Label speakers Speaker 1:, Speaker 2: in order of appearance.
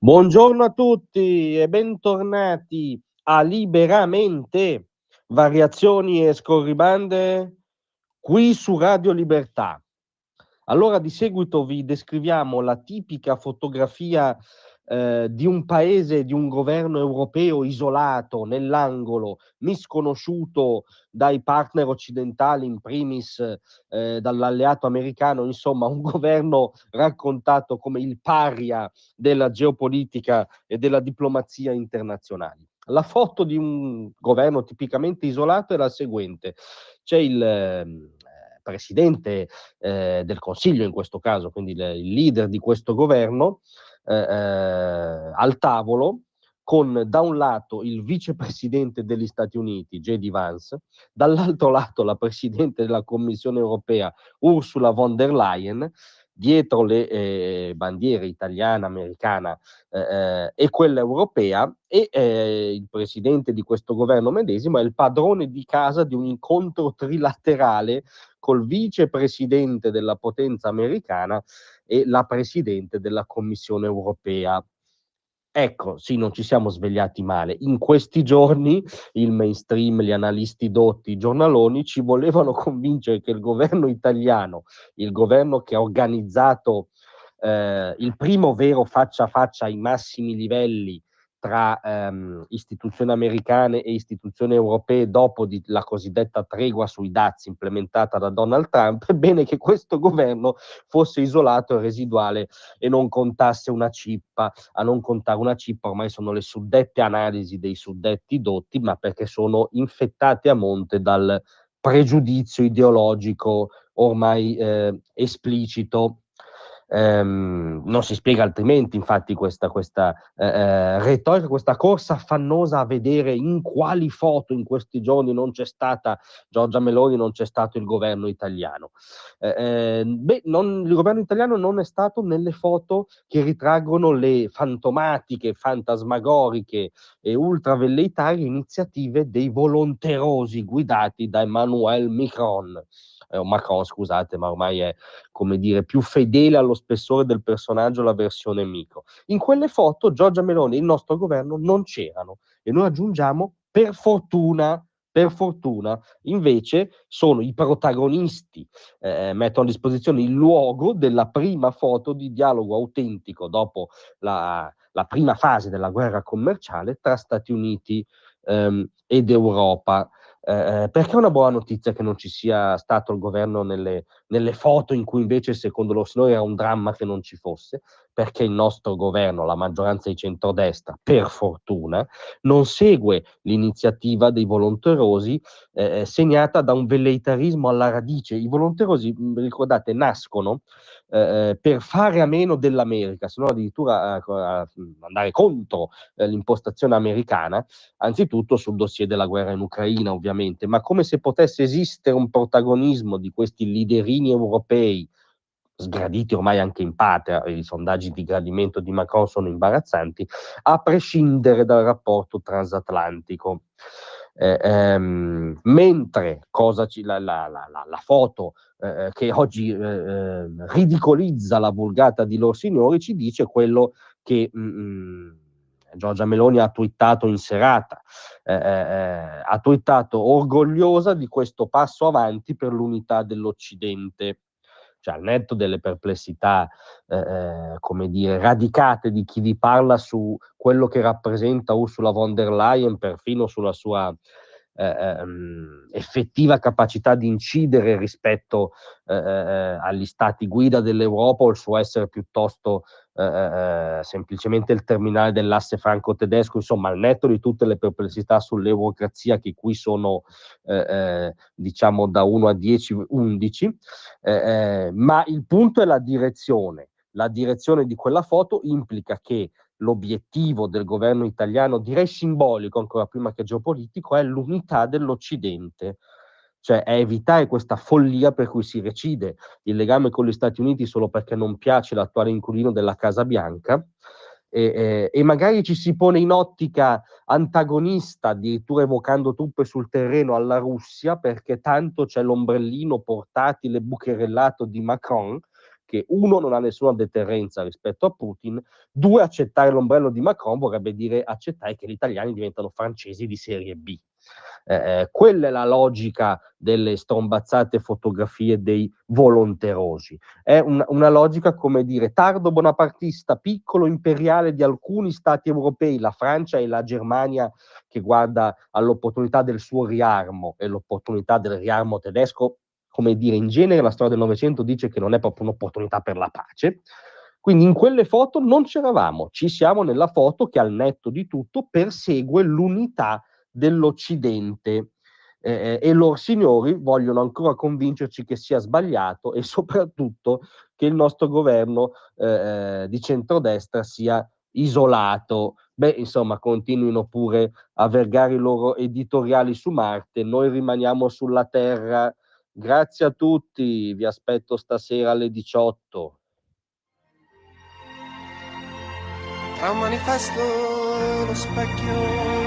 Speaker 1: Buongiorno a tutti e bentornati a Liberamente, variazioni e scorribande qui su Radio Libertà. Allora, di seguito vi descriviamo la tipica fotografia di un paese, di un governo europeo isolato nell'angolo, misconosciuto dai partner occidentali, in primis dall'alleato americano, insomma un governo raccontato come il paria della geopolitica e della diplomazia internazionali. La foto di un governo tipicamente isolato è la seguente: c'è il presidente del Consiglio in questo caso, quindi il leader di questo governo, al tavolo con da un lato il vicepresidente degli Stati Uniti, J.D. Vance, dall'altro lato la presidente della Commissione europea, Ursula von der Leyen, dietro le bandiere italiana, americana e quella europea, e il presidente di questo governo medesimo è il padrone di casa di un incontro trilaterale col vicepresidente della potenza americana e la presidente della Commissione europea. Ecco, sì, non ci siamo svegliati male. In questi giorni il mainstream, gli analisti dotti, i giornaloni ci volevano convincere che il governo italiano, il governo che ha organizzato il primo vero faccia a faccia ai massimi livelli tra istituzioni americane e istituzioni europee dopo la cosiddetta tregua sui dazi implementata da Donald Trump, è bene che questo governo fosse isolato e residuale e non contasse una cippa. A non contare una cippa ormai sono le suddette analisi dei suddetti dotti, ma perché sono infettate a monte dal pregiudizio ideologico ormai esplicito. Non si spiega altrimenti, infatti, questa retorica, questa corsa affannosa a vedere in quali foto in questi giorni non c'è stata Giorgia Meloni, non c'è stato il governo italiano. Il governo italiano non è stato nelle foto che ritraggono le fantomatiche, fantasmagoriche e ultravelleitarie iniziative dei volonterosi guidati da Emmanuel Macron, scusate, ma ormai è, come dire, più fedele allo spessore del personaggio la versione Micro. In quelle foto Giorgia Meloni e il nostro governo non c'erano, e noi aggiungiamo per fortuna, invece sono i protagonisti, mettono a disposizione il luogo della prima foto di dialogo autentico dopo la prima fase della guerra commerciale tra Stati Uniti ed Europa. Perché è una buona notizia che non ci sia stato il governo nelle foto in cui invece secondo loro signori era un dramma che non ci fosse? Perché il nostro governo, la maggioranza di centrodestra, per fortuna, non segue l'iniziativa dei volonterosi segnata da un velleitarismo alla radice. I volonterosi, ricordate, nascono per fare a meno dell'America, se no addirittura andare contro l'impostazione americana, anzitutto sul dossier della guerra in Ucraina, ovviamente, ma come se potesse esistere un protagonismo di questi leaderini europei, sgraditi ormai anche in patria, i sondaggi di gradimento di Macron sono imbarazzanti, a prescindere dal rapporto transatlantico. Mentre la foto che oggi ridicolizza la vulgata di loro signori ci dice quello che Giorgia Meloni ha twittato in serata, ha twittato orgogliosa di questo passo avanti per l'unità dell'Occidente. Cioè, al netto delle perplessità, come dire, radicate di chi vi parla su quello che rappresenta Ursula von der Leyen, perfino sulla sua effettiva capacità di incidere rispetto agli stati guida dell'Europa, o il suo essere piuttosto semplicemente il terminale dell'asse franco-tedesco, insomma, al netto di tutte le perplessità sull'eurocrazia che qui sono diciamo da 1 a 10, 11, ma il punto è la direzione. La direzione di quella foto implica che l'obiettivo del governo italiano, direi simbolico ancora prima che geopolitico, è l'unità dell'Occidente, cioè è evitare questa follia per cui si recide il legame con gli Stati Uniti solo perché non piace l'attuale inquilino della Casa Bianca, e magari ci si pone in ottica antagonista, addirittura evocando truppe sul terreno alla Russia, perché tanto c'è l'ombrellino portatile bucherellato di Macron perché uno, non ha nessuna deterrenza rispetto a Putin, due, accettare l'ombrello di Macron vorrebbe dire accettare che gli italiani diventano francesi di serie B. Quella è la logica delle strombazzate fotografie dei volonterosi. È una logica, come dire, tardo bonapartista, piccolo imperiale di alcuni stati europei, la Francia e la Germania, che guarda all'opportunità del suo riarmo, e l'opportunità del riarmo tedesco, come dire, in genere la storia del Novecento dice che non è proprio un'opportunità per la pace. Quindi in quelle foto non c'eravamo, ci siamo nella foto che, al netto di tutto, persegue l'unità dell'Occidente, e loro signori vogliono ancora convincerci che sia sbagliato, e soprattutto che il nostro governo di centrodestra sia isolato. Beh, insomma, continuino pure a vergare i loro editoriali su Marte, noi rimaniamo sulla Terra. Grazie a tutti, vi aspetto stasera alle 18.
Speaker 2: Tra un manifesto e lo specchio